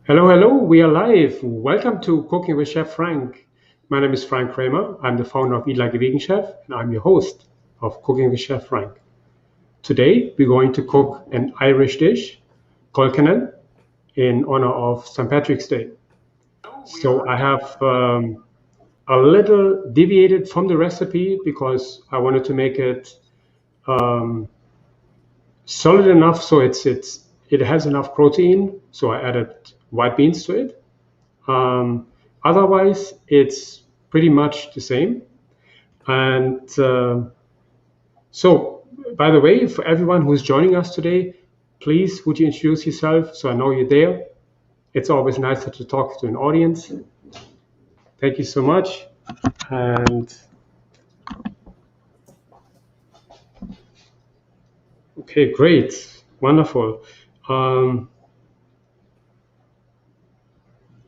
Hello, hello, we are live. Welcome to Cooking with Chef Frank. My name is Frank Kramer. I'm the founder of Eat Like a Vegan Chef, and I'm your host of Cooking with Chef Frank. Today, we're going to cook an Irish dish, Colcannon, in honor of St. Patrick's Day. So I have a little deviated from the recipe because I wanted to make it um, solid enough so it has enough protein. So I added white beans to it. Um, Otherwise, it's pretty much the same. And so, by the way, for everyone who's joining us today, please would you introduce yourself so I know you're there? It's always nicer to talk to an audience. Thank you so much. And okay, great, wonderful. Um,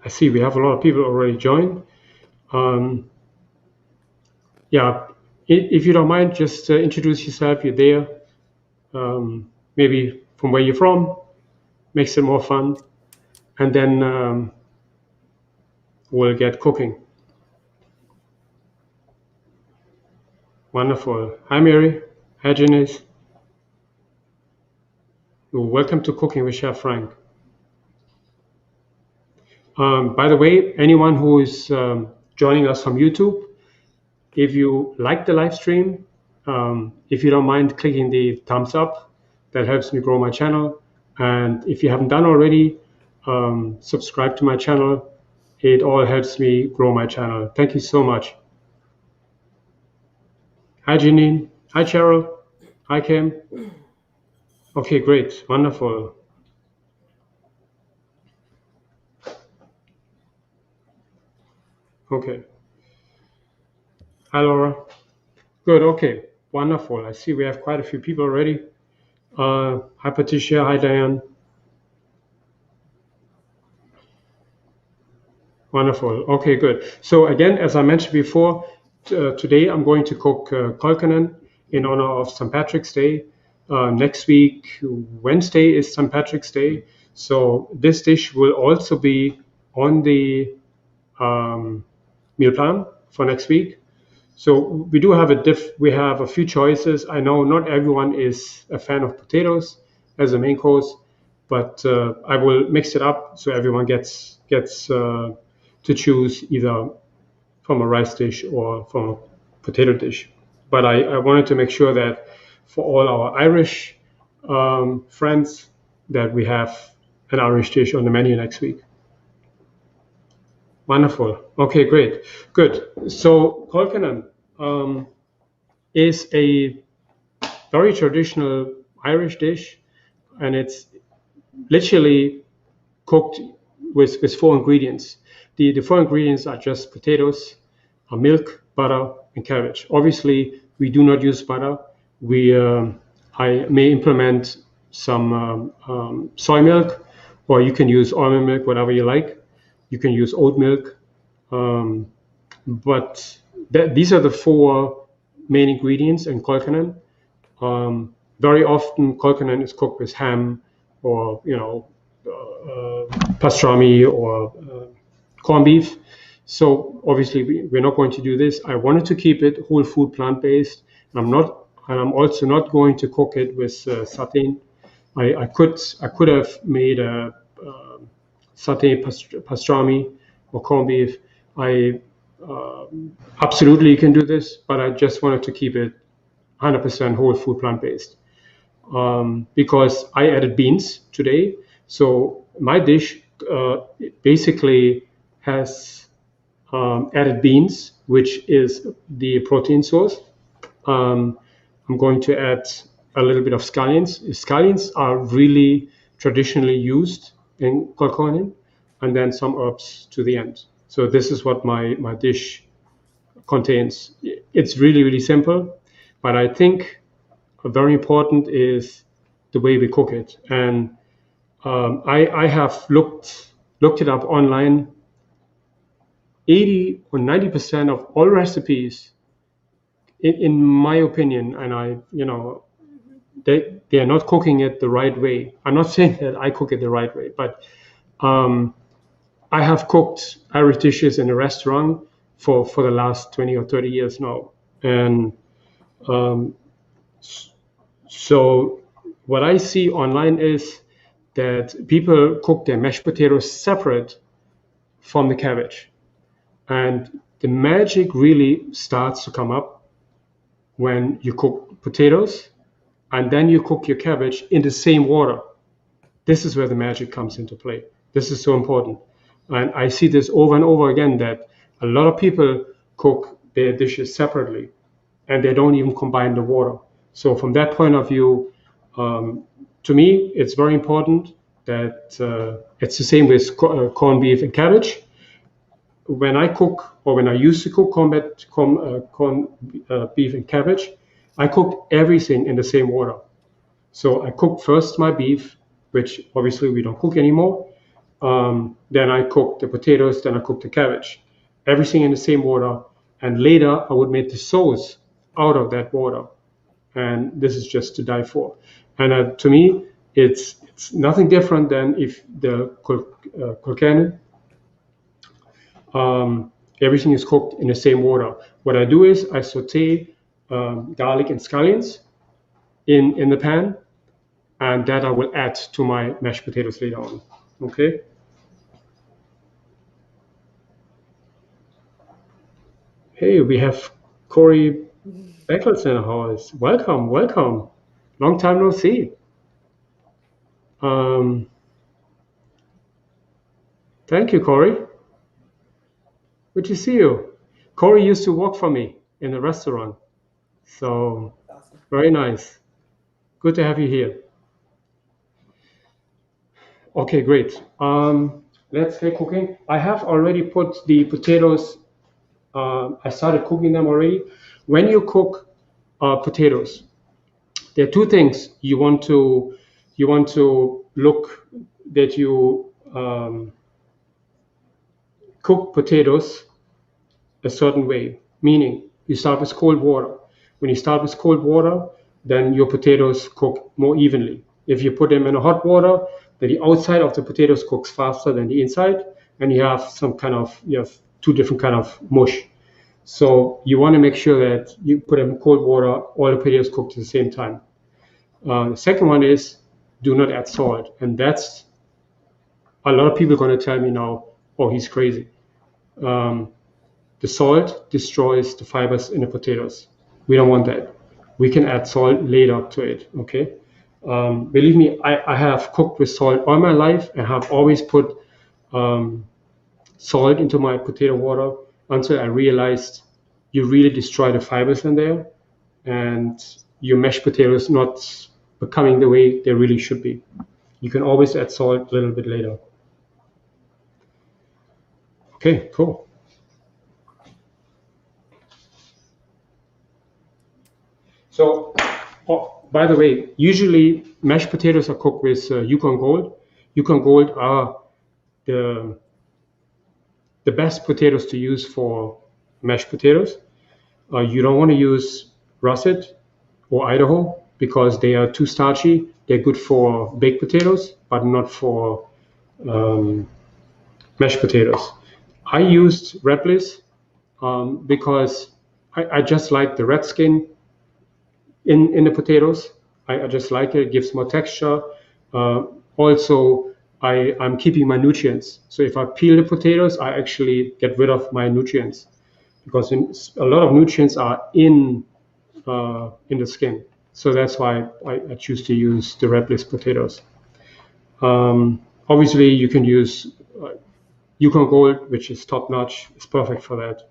I see we have a lot of people already joined. Um, yeah, if you don't mind, just introduce yourself. You're there. Maybe from where you're from, makes it more fun. And then we'll get cooking. Wonderful. Hi, Mary. Hi, Janice. Welcome to Cooking with Chef Frank. By the way, anyone who is joining us from YouTube, if you like the live stream, if you don't mind clicking the thumbs up, that helps me grow my channel. And if you haven't done already, subscribe to my channel. It all helps me grow my channel. Thank you so much. Hi, Janine. Hi, Cheryl. Hi, Kim. Okay, great. Wonderful. Okay. Hi, Laura. Good. Okay. Wonderful. I see we have quite a few people already. Hi, Patricia. Hi, Diane. Wonderful. Okay, good. So again, as I mentioned before, today I'm going to cook Colcannon in honor of St. Patrick's Day. Next week, Wednesday, is St. Patrick's Day. So this dish will also be on the meal plan for next week. So we do have we have a few choices. I know not everyone is a fan of potatoes as a main course, but I will mix it up so everyone gets to choose either from a rice dish or from a potato dish. But I wanted to make sure that for all our Irish friends that we have an Irish dish on the menu next week. Wonderful. Okay, great. Good. So Colcannon is a very traditional Irish dish, and it's literally cooked with four ingredients. The four ingredients are just potatoes, milk, butter, and cabbage. Obviously, we do not use butter. I may implement some soy milk, or you can use almond milk, whatever you like. You can use oat milk, but these are the four main ingredients in Colcannon. Very often, Colcannon is cooked with ham, or pastrami, or corned beef. So obviously, we're not going to do this. I wanted to keep it whole food, plant based. I'm also not going to cook it with satay. I could have made a satay pastrami or corned beef. I absolutely can do this, but I just wanted to keep it 100% whole food, plant based, because I added beans today. So my dish basically has added beans, which is the protein source. I'm going to add a little bit of scallions. Scallions are really traditionally used in Colcannon, and then some herbs to the end. So this is what my dish contains. It's really, really simple, but I think very important is the way we cook it. And I have looked it up online. 80 or 90% of all recipes, in my opinion, and they are not cooking it the right way. I'm not saying that I cook it the right way, but I have cooked Irish dishes in a restaurant for the last 20 or 30 years now. And um, so what I see online is that people cook their mashed potatoes separate from the cabbage. And the magic really starts to come up when you cook potatoes and then you cook your cabbage in the same water. This is where the magic comes into play. This is so important. And I see this over and over again that a lot of people cook their dishes separately and they don't even combine the water. So from that point of view, to me, it's very important that it's the same with corned beef and cabbage. When I cook, or when I used to cook corned beef and cabbage, I cooked everything in the same water. So I cook first my beef, which obviously we don't cook anymore. Then I cook the potatoes, then I cook the cabbage. Everything in the same water. And later I would make the sauce out of that water. And this is just to die for. And to me, it's nothing different than if the Colcannon, everything is cooked in the same water. What I do is I saute garlic and scallions in the pan, and that I will add to my mashed potatoes later on. Okay. Hey, we have Corey Beckles in the house. Welcome, welcome. Long time no see. Thank you, Corey. Good to see you. Corey used to work for me in a restaurant, so very nice. Good to have you here. Okay, great. Let's get cooking. I have already put the potatoes. I started cooking them already. When you cook potatoes, there are two things you want to look that you cook potatoes a certain way. Meaning, you start with cold water. When you start with cold water, then your potatoes cook more evenly. If you put them in a hot water, then the outside of the potatoes cooks faster than the inside, and you have two different kind of mush. So you want to make sure that you put them in cold water, all the potatoes cooked at the same time. The second one is do not add salt, and that's a lot of people are going to tell me now, oh, he's crazy. The salt destroys the fibers in the potatoes. We don't want that. We can add salt later to it, okay? Believe me, I have cooked with salt all my life and have always put salt into my potato water until I realized you really destroy the fibers in there and your mashed potatoes not becoming the way they really should be. You can always add salt a little bit later. Okay, cool. So, oh, by the way, usually mashed potatoes are cooked with Yukon Gold. Yukon Gold are the best potatoes to use for mashed potatoes. You don't want to use russet or Idaho because they are too starchy. They're good for baked potatoes, but not for mashed potatoes. I used red bliss because I just like the red skin in the potatoes. I just like it. It gives more texture. Also, I'm keeping my nutrients. So if I peel the potatoes, I actually get rid of my nutrients because a lot of nutrients are in the skin. So that's why I choose to use the red bliss potatoes. Obviously, you can use Yukon Gold, which is top notch. It's perfect for that.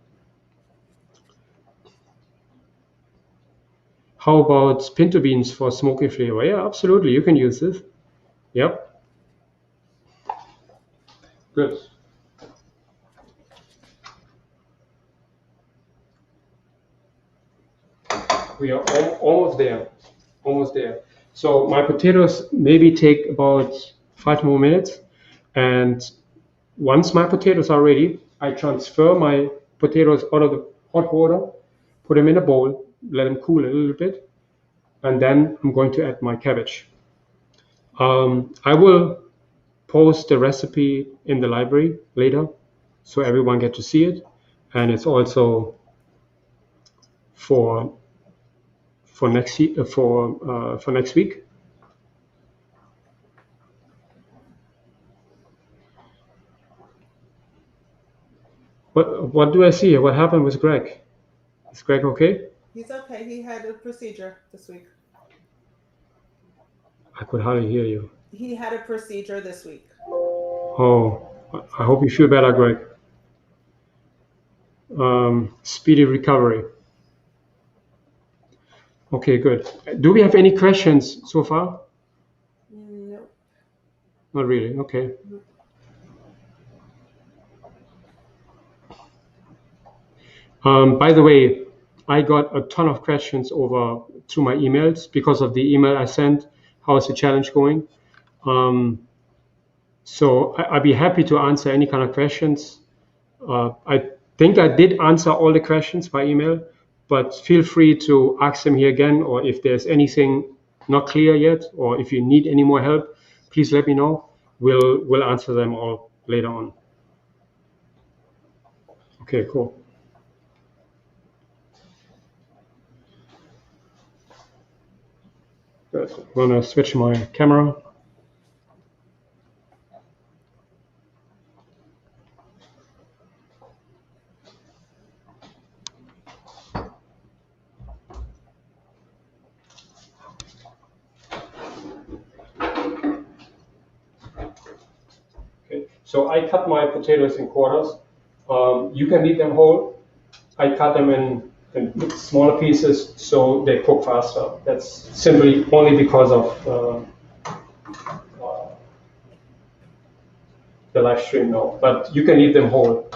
How about pinto beans for smoky flavor? Yeah, absolutely. You can use this. Yep. Good. We are almost there. Almost there. So my potatoes maybe take about 5 more minutes. And once my potatoes are ready, I transfer my potatoes out of the hot water, put them in a bowl, let them cool a little bit, and then I'm going to add my cabbage. I will post the recipe in the library later, so everyone get to see it, and it's also for next for next week. What do I see here? What happened with Greg? Is Greg okay? He's okay. He had a procedure this week. I could hardly hear you. He had a procedure this week. Oh, I hope you feel better, Greg. Speedy recovery. Okay, good. Do we have any questions so far? No. Not really. Okay. By the way, I got a ton of questions over through my emails because of the email I sent. How is the challenge going? So I'd be happy to answer any kind of questions. I think I did answer all the questions by email, but feel free to ask them here again, or if there's anything not clear yet, or if you need any more help, please let me know. We'll answer them all later on. Okay, cool. Good. I'm gonna switch my camera. Okay. So I cut my potatoes in quarters. You can eat them whole. I cut them in smaller pieces so they cook faster. That's simply only because of the live stream now. But you can eat them whole.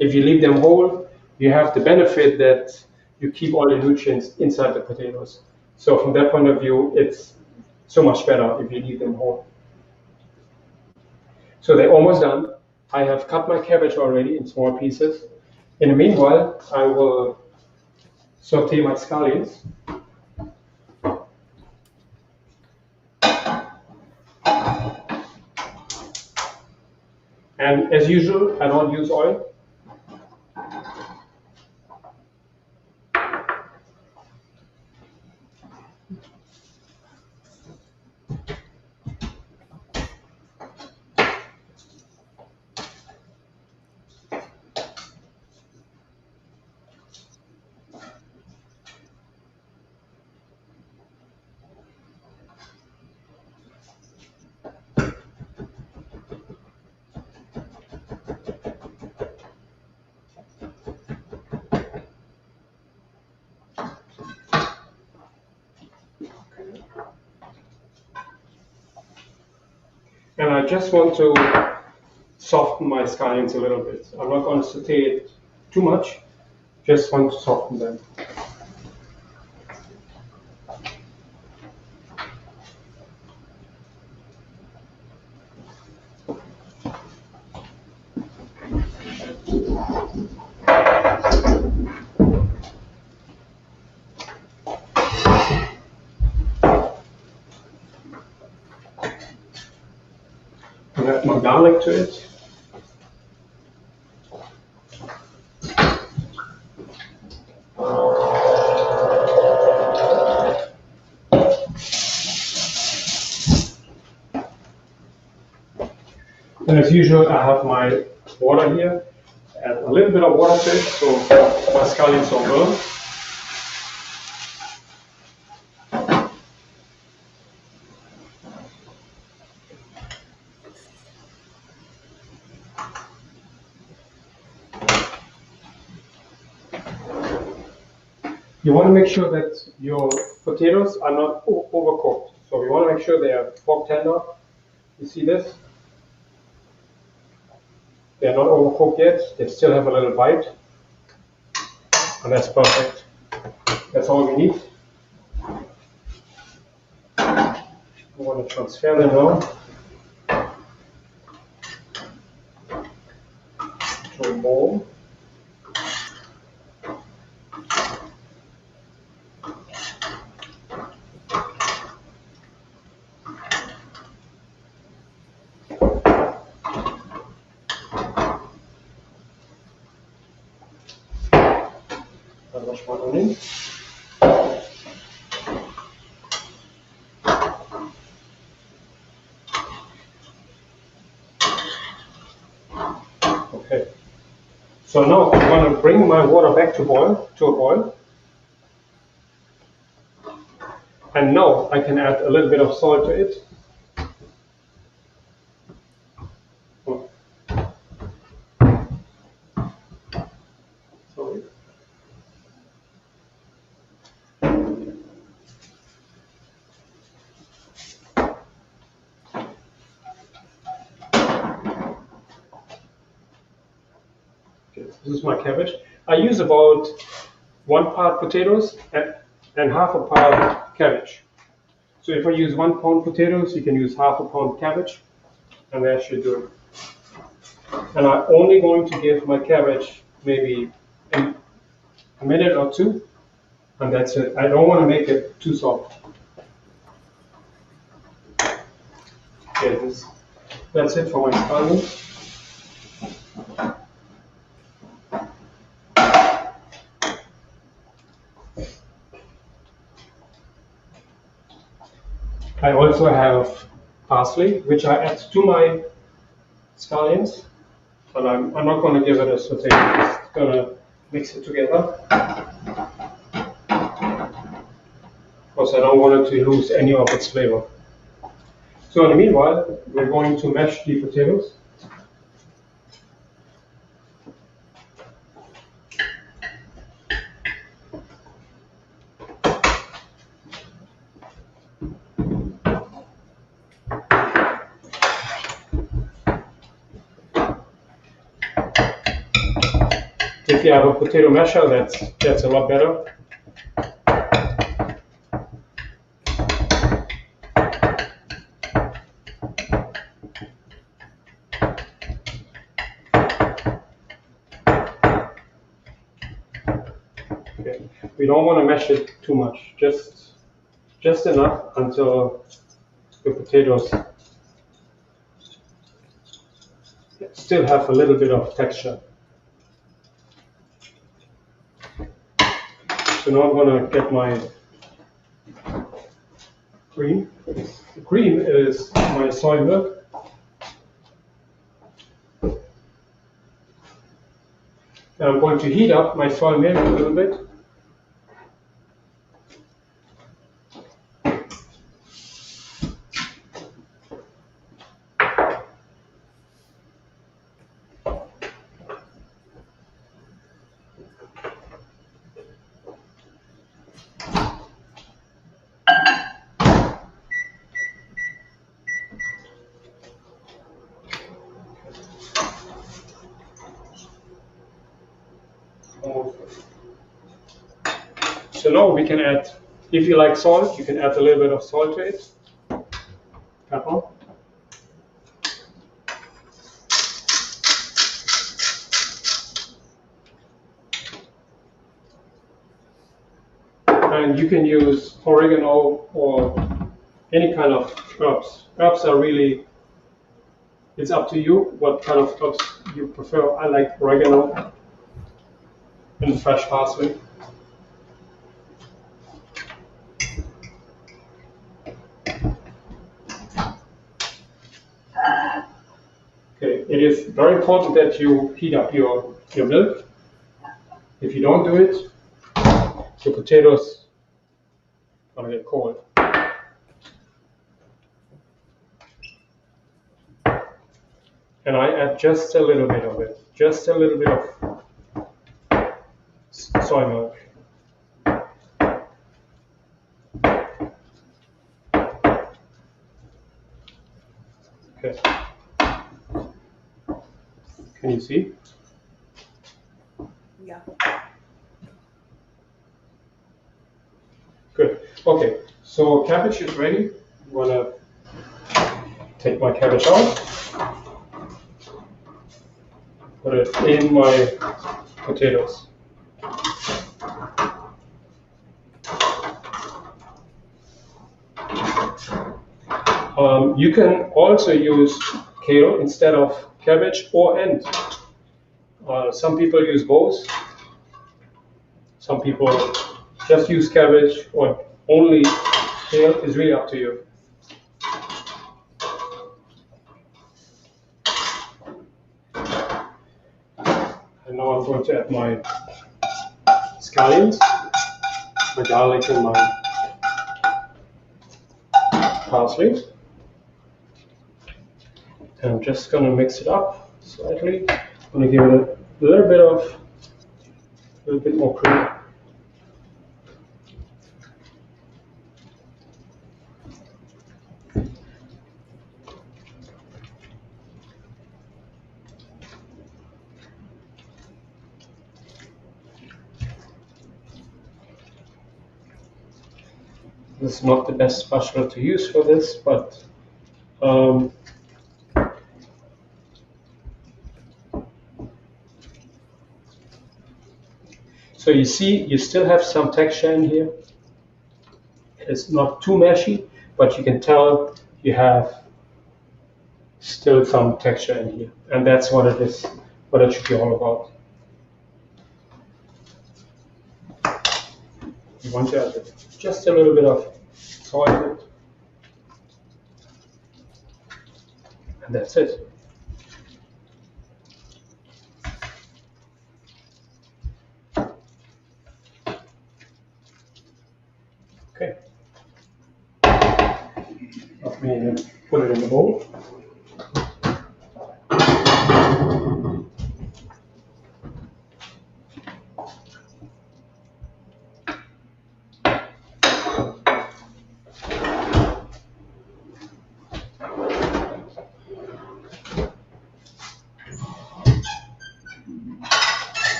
If you leave them whole, you have the benefit that you keep all the nutrients inside the potatoes. So from that point of view, it's so much better if you eat them whole. So they're almost done. I have cut my cabbage already in small pieces. In the meanwhile, I will saute my scallions. And as usual, I don't use oil. And I just want to soften my scallions a little bit. I'm not going to saute it too much, just want to soften them. And add my garlic to it. And as usual, I have my water here. Add a little bit of water to it so my scallions don't burn. You want to make sure that your potatoes are not overcooked. So you want to make sure they are pork tender. You see this? They're not overcooked yet. They still have a little bite. And that's perfect. That's all we need. We want to transfer them now to a bowl. wash my onion. Okay. So now I'm going to bring my water back to a boil. And now I can add a little bit of salt to it. Sorry. This is my cabbage. I use about 1 part potatoes and half a part cabbage. So if I use 1 pound potatoes, you can use half a pound cabbage, and that should do it. And I'm only going to give my cabbage maybe a minute or 2, and that's it. I don't want to make it too soft. Okay, that's it for my scallions. I also have parsley, which I add to my scallions, but I'm not going to give it a saute. I'm just going to mix it together, because I don't want it to lose any of its flavor. So in the meanwhile, we're going to mash the potatoes. If you have a potato masher, that's a lot better. Okay. We don't want to mash it too much, just enough until the potatoes still have a little bit of texture. So now I'm going to get my cream. The cream is my soy milk. And I'm going to heat up my soy milk a little bit. So now we can add, if you like salt, you can add a little bit of salt to it. Pepper. And you can use oregano or any kind of herbs. Herbs are really, it's up to you what kind of herbs you prefer. I like oregano and fresh parsley. Okay, it is very important that you heat up your milk. If you don't do it, the potatoes are going to get cold. And I add just a little bit of it, just a little bit of soy milk. Okay. Can you see? Yeah. Good. Okay, so cabbage is ready. I'm gonna take my cabbage out, put it in my potatoes. You can also use kale instead of cabbage or ant. Some people use both. Some people just use cabbage or only kale. Is really up to you. And now I'm going to add my scallions, my garlic, and my parsley. And I'm just going to mix it up slightly. I'm going to give it a little bit more cream. This is not the best spatula to use for this, but so you see, you still have some texture in here. It's not too meshy, but you can tell you have still some texture in here, and that's what it is, what it should be all about. You want to add just a little bit of salt, and that's it. Okay. Let me put it in the bowl.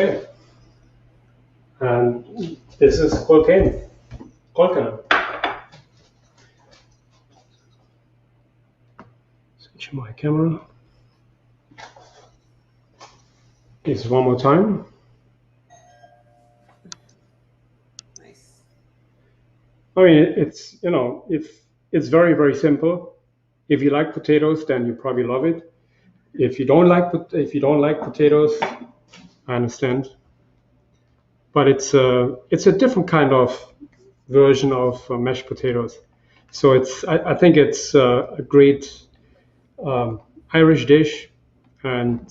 Okay, and this is Colcannon. Switch my camera. This one more time. Nice. I mean, it's, you know, if it's very, very simple. If you like potatoes, then you probably love it. If you don't like potatoes, I understand. But it's a different kind of version of mashed potatoes. So I think it's a great Irish dish, and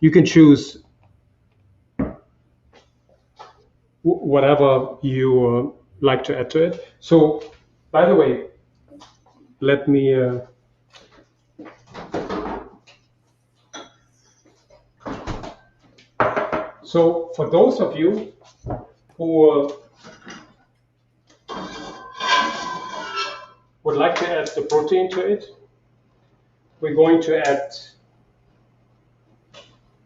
you can choose whatever you like to add to it. So, by the way, let me so for those of you who would like to add the protein to it, we're going to add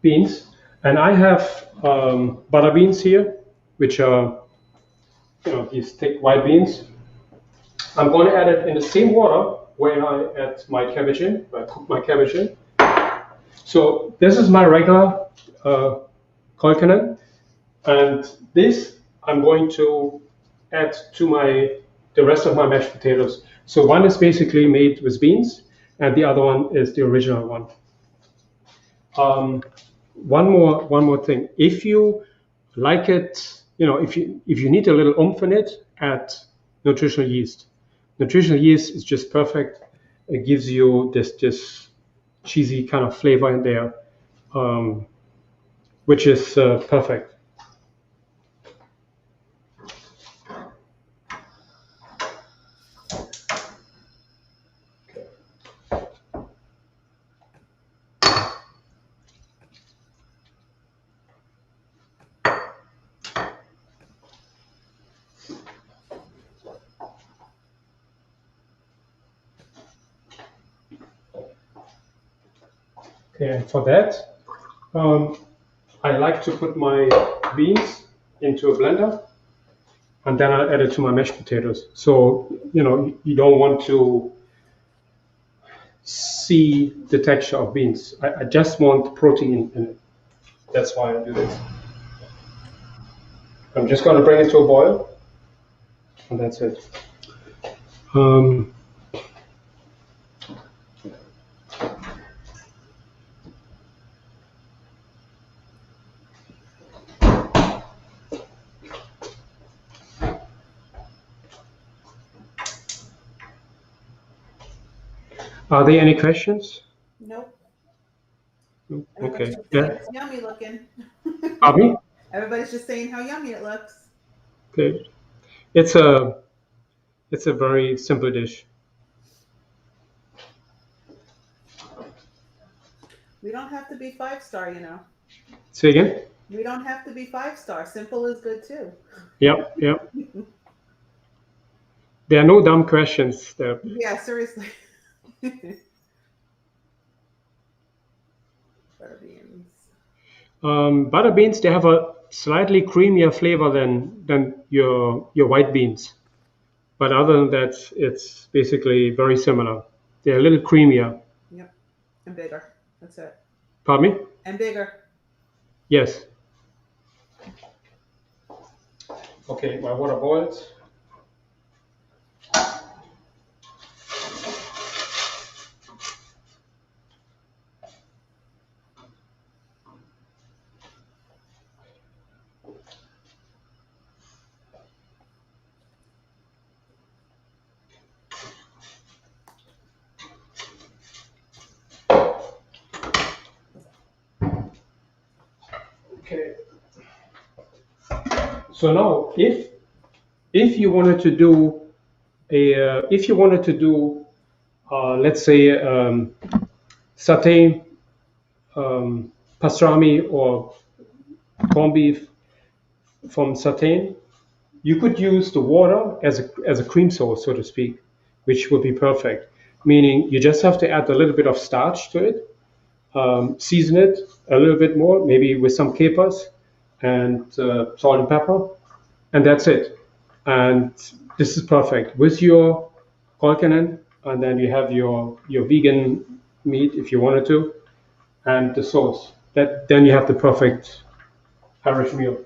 beans, and I have butter beans here, which are, you know, these thick white beans. I'm going to add it in the same water where I add my cabbage in, where I cook my cabbage in. So this is my regular Colcannon, and this I'm going to add to the rest of my mashed potatoes. So one is basically made with beans, and the other one is the original one. One more thing. If you like it, you know, if you need a little oomph in it, add nutritional yeast. Nutritional yeast is just perfect. It gives you this cheesy kind of flavor in there, which is perfect. Okay, and for that, I like to put my beans into a blender, and then I add it to my mashed potatoes. So, you know, you don't want to see the texture of beans. I just want protein in it. That's why I do this. I'm just going to bring it to a boil, and that's it. Are there any questions? Nope. No? Everybody's Okay. just saying Yeah. it's yummy looking. Pardon me? Everybody's just saying how yummy it looks. Okay. It's a very simple dish. We don't have to be 5-star, you know. Say again? We don't have to be 5-star. Simple is good too. Yep. Yep. There are no dumb questions there. Yeah, seriously. Butter beans. Butter beans, they have a slightly creamier flavor than your white beans. But other than that, it's basically very similar. They're a little creamier. Yep. And bigger. That's it. Pardon me? And bigger. Yes. Okay, my water boils. Okay. So now, if you wanted to do let's say satay, pastrami, or corned beef from satay, you could use the water as a cream sauce, so to speak, which would be perfect. Meaning, you just have to add a little bit of starch to it, season it a little bit more, maybe with some capers and salt and pepper, and that's it. And this is perfect with your Colcannon, and then you have your vegan meat if you wanted to, and the sauce. Then you have the perfect Irish meal.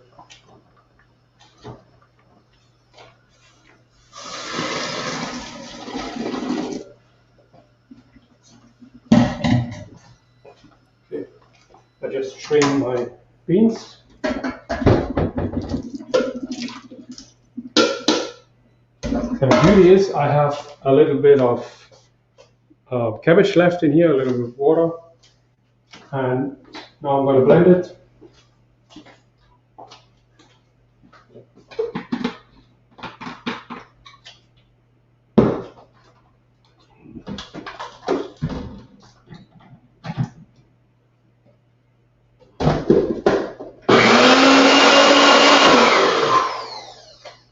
Okay. I just strain my beans. And the beauty is I have a little bit of cabbage left in here, a little bit of water. And now I'm going to blend it.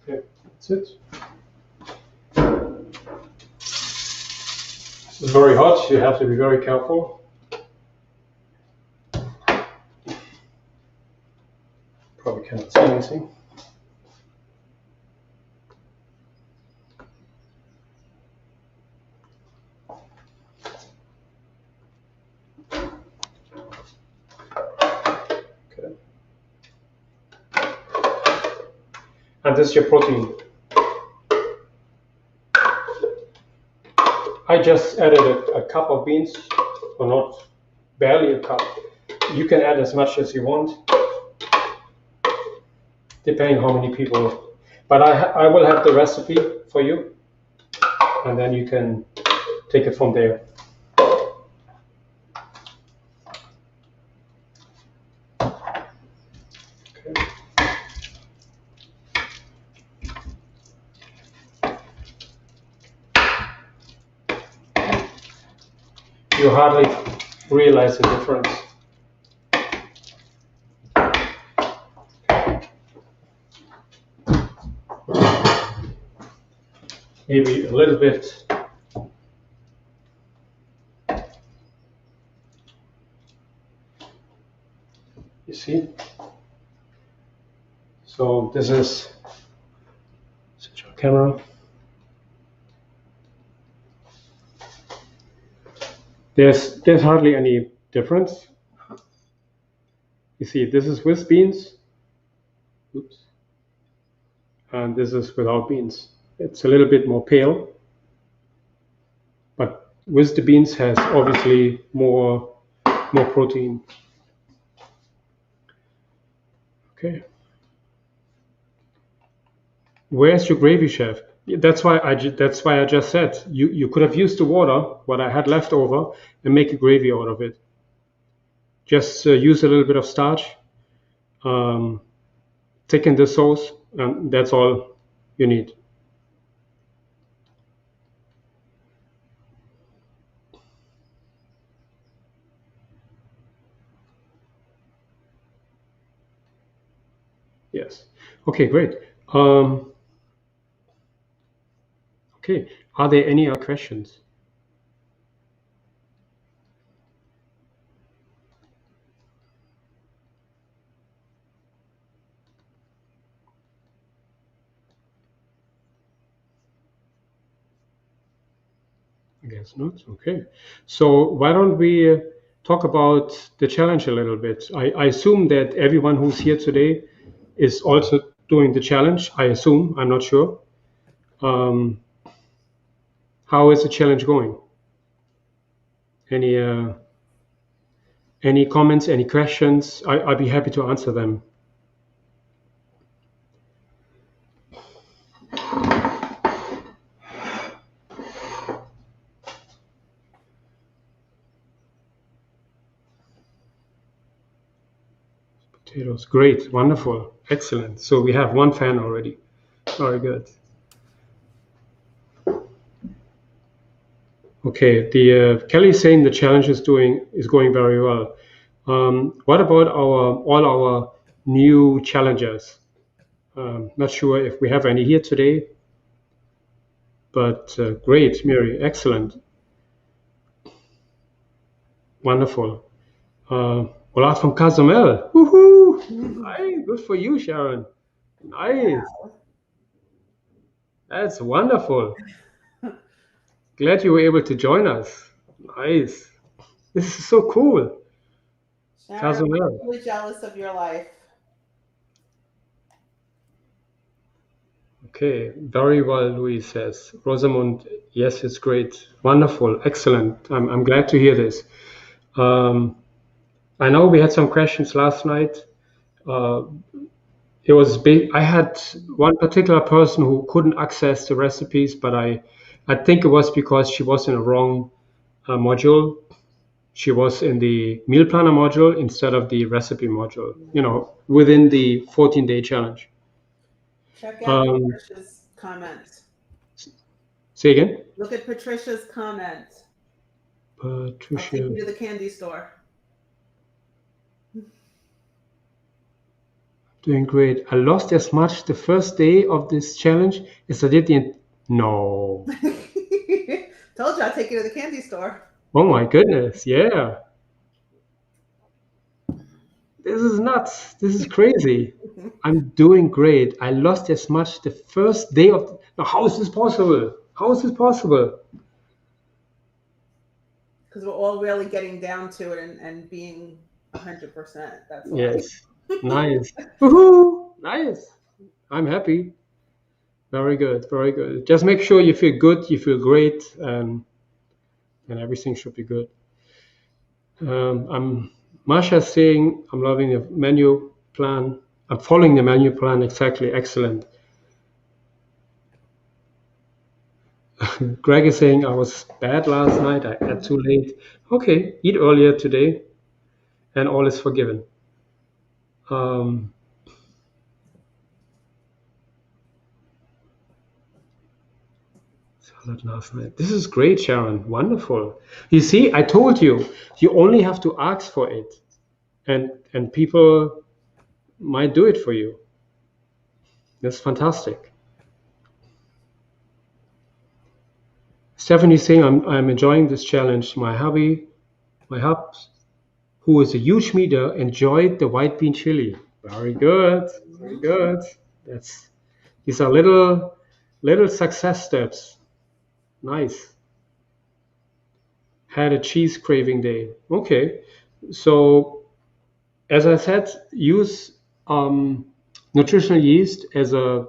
Okay, that's it. It's very hot, you have to be very careful. Probably cannot see anything. Okay. And this is your protein. I just added a cup of beans, or not, barely a cup. You can add as much as you want, depending how many people. But I will have the recipe for you, and then you can take it from there. Okay. You hardly realize the difference. Maybe a little bit. You see? So this is switch on camera. There's hardly any difference. You see, this is with beans. Oops. And this is without beans. It's a little bit more pale, but with the beans has obviously more protein. Okay. Where's your gravy, chef? That's why I just said you could have used the water what I had left over and make a gravy out of it. Just use a little bit of starch, thicken the sauce, and that's all you need. Yes. Okay, great. Okay, are there any other questions? I guess not. Okay. So why don't we talk about the challenge a little bit? I assume that everyone who's here today is also doing the challenge. I assume. I'm not sure. Um, how is the challenge going? Any comments? Any questions? I'd be happy to answer them. Potatoes, great, wonderful, excellent. So we have one fan already. Very good. Okay, the Kelly's saying the challenge is going very well. What about all our new challengers? Not sure if we have any here today, but great, Mary, excellent, wonderful. Hola from Cozumel. Woohoo! Nice, good for you, Sharon. Nice, that's wonderful. Glad you were able to join us. Nice. This is so cool. Sharon, I'm Cozumel. really jealous of your life. Okay, very well, Louis says. Rosamund, yes, it's great. Wonderful, excellent. I'm glad to hear this. I know we had some questions last night. Uh, it was big. I had one particular person who couldn't access the recipes, but I think it was because she was in a wrong module. She was in the meal planner module instead of the recipe module, within the 14-day challenge. Check out Um, Patricia's comment. say again? Look at Patricia's comment. I'll take Patricia. you to the candy store. Doing great. I lost as much the first day of this challenge as I did No. Told you I'll take you to the candy store. Oh my goodness. Yeah. This is nuts. This is crazy. I'm doing great. I lost as much the first day of. Now, how is this possible? How is this possible? Because we're all really getting down to it and being 100%. That's why. Yes. Nice. Woohoo! Nice. I'm happy. Very good. Very good. Just make sure you feel good, you feel great, and everything should be good. Masha's saying I'm loving the menu plan. I'm following the menu plan exactly. Excellent. Greg is saying I was bad last night. I ate too late. Okay, eat earlier today, and all is forgiven. Salad last night. This is great, Sharon. Wonderful. You see, I told you, you only have to ask for it, and people might do it for you. That's fantastic. Stephanie's saying I'm enjoying this challenge. My hubs, who is a huge meter, enjoyed the white bean chili. Very good. Very good. These are little success steps. Nice. Had a cheese craving day. Okay. So as I said, use nutritional yeast as a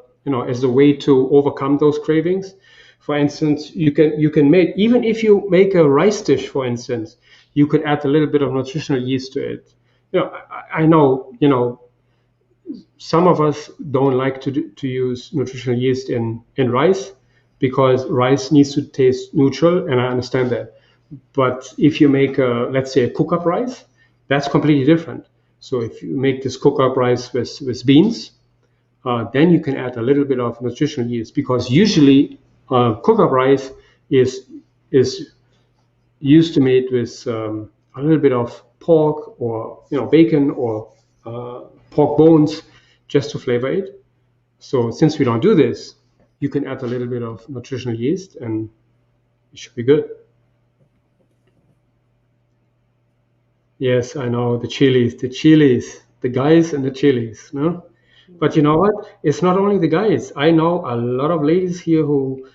way to overcome those cravings. For instance, you can make, even if you make a rice dish, for instance, you could add a little bit of nutritional yeast to it. I know, some of us don't like to use nutritional yeast in rice because rice needs to taste neutral, and I understand that. But if you make let's say a cook-up rice, that's completely different. So if you make this cook-up rice with beans, then you can add a little bit of nutritional yeast, because usually cook-up rice is used to made with a little bit of pork, or bacon, or pork bones, just to flavor it. So since we don't do this, you can add a little bit of nutritional yeast, and it should be good. Yes, I know, the guys and the chilies, no? But you know what? It's not only the guys. I know a lot of ladies here who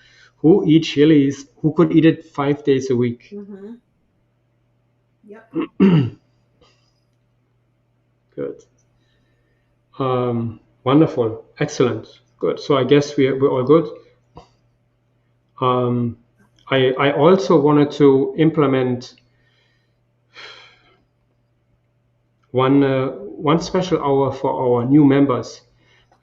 eat chilies, who could eat it 5 days a week. Mm-hmm. Yep. Good. Wonderful. Excellent. Good. So I guess we're all good. I also wanted to implement one special hour for our new members.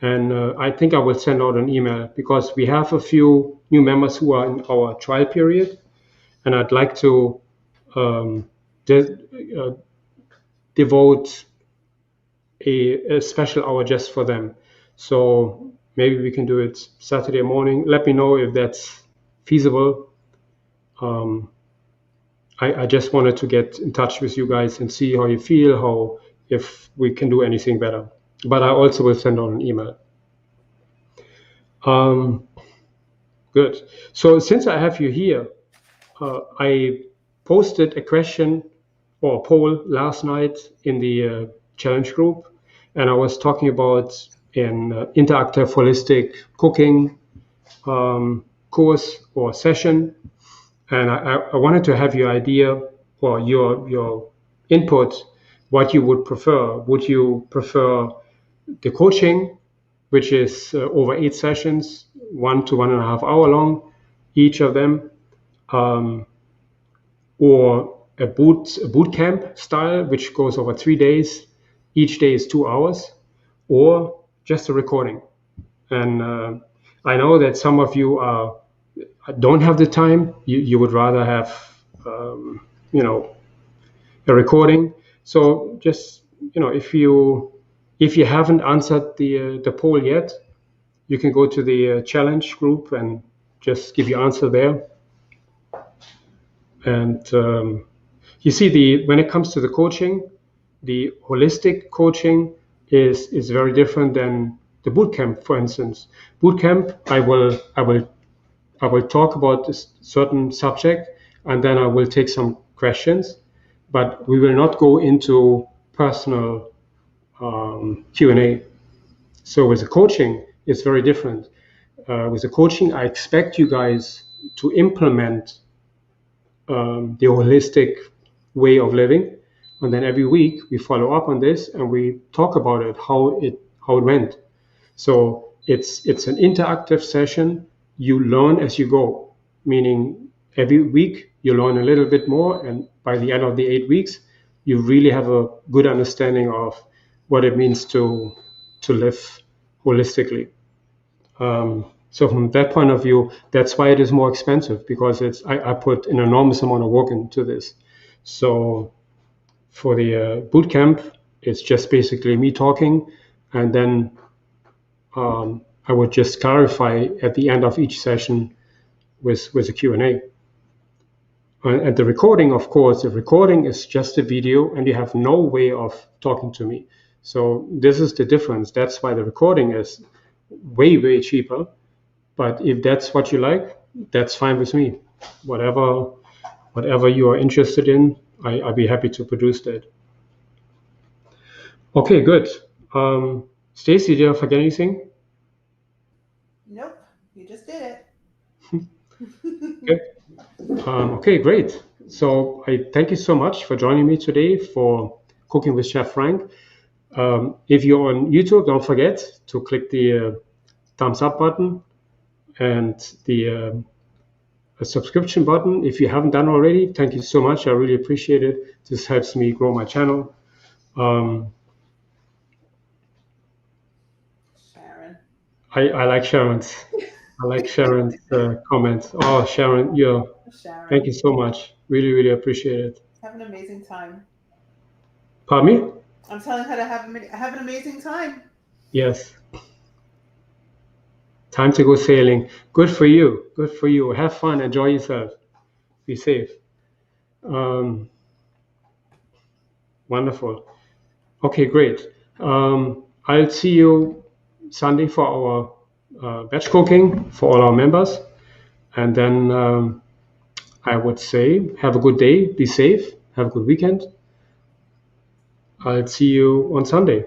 And I think I will send out an email, because we have a few new members who are in our trial period, and I'd like to um, de- uh, devote a special hour just for them. So maybe we can do it Saturday morning. Let me know if that's feasible. Um, I just wanted to get in touch with you guys and see how you feel, how if we can do anything better. But I also will send out an email. Um, Good. So since I have you here, I posted a question or a poll last night in the challenge group, and I was talking about an interactive holistic cooking course or session, and I wanted to have your idea or your input, what you would prefer. Would you prefer the coaching, which is over 8 sessions, 1 to 1.5 hour long, each of them, um, or a boot camp style, which goes over 3 days. Each day is 2 hours, or just a recording. And I know that some of you don't have the time. You would rather have, you know, a recording. So just, if you haven't answered the poll yet, you can go to the challenge group and just give your answer there. And you see, when it comes to the coaching, the holistic coaching is very different than the boot camp. For instance, boot camp, I will talk about this certain subject, and then I will take some questions, but we will not go into personal Q&A. So with the coaching, it's very different. With the coaching, I expect you guys to implement the holistic way of living, and then every week we follow up on this and we talk about it, how it went. So it's an interactive session. You learn as you go, meaning every week you learn a little bit more, and by the end of the 8 weeks, you really have a good understanding of what it means to live holistically. So from that point of view, that's why it is more expensive, because I put an enormous amount of work into this. So for the boot camp, it's just basically me talking, and then I would just clarify at the end of each session with a Q&A. And the recording, of course, the recording is just a video, and you have no way of talking to me. So this is the difference. That's why the recording is way, way cheaper. But if that's what you like, that's fine with me. Whatever you are interested in, I'll be happy to produce that. Okay, good. Stacy, did I forget anything? Nope. You just did it. Okay. Okay, great. So I thank you so much for joining me today for Cooking with Chef Frank. If you're on YouTube, don't forget to click the thumbs up button and the subscription button. If you haven't done already, thank you so much. I really appreciate it. This helps me grow my channel. Sharon. I like Sharon's. I like Sharon's comments. Oh, Sharon, Sharon. thank you so much. Really, really appreciate it. Have an amazing time. Pardon me? I'm telling her to have an amazing time. Yes. Time to go sailing. Good for you. Good for you. Have fun. Enjoy yourself. Be safe. Wonderful. Okay, great. I'll see you Sunday for our batch cooking for all our members. And then I would say have a good day. Be safe. Have a good weekend. I'll see you on Sunday.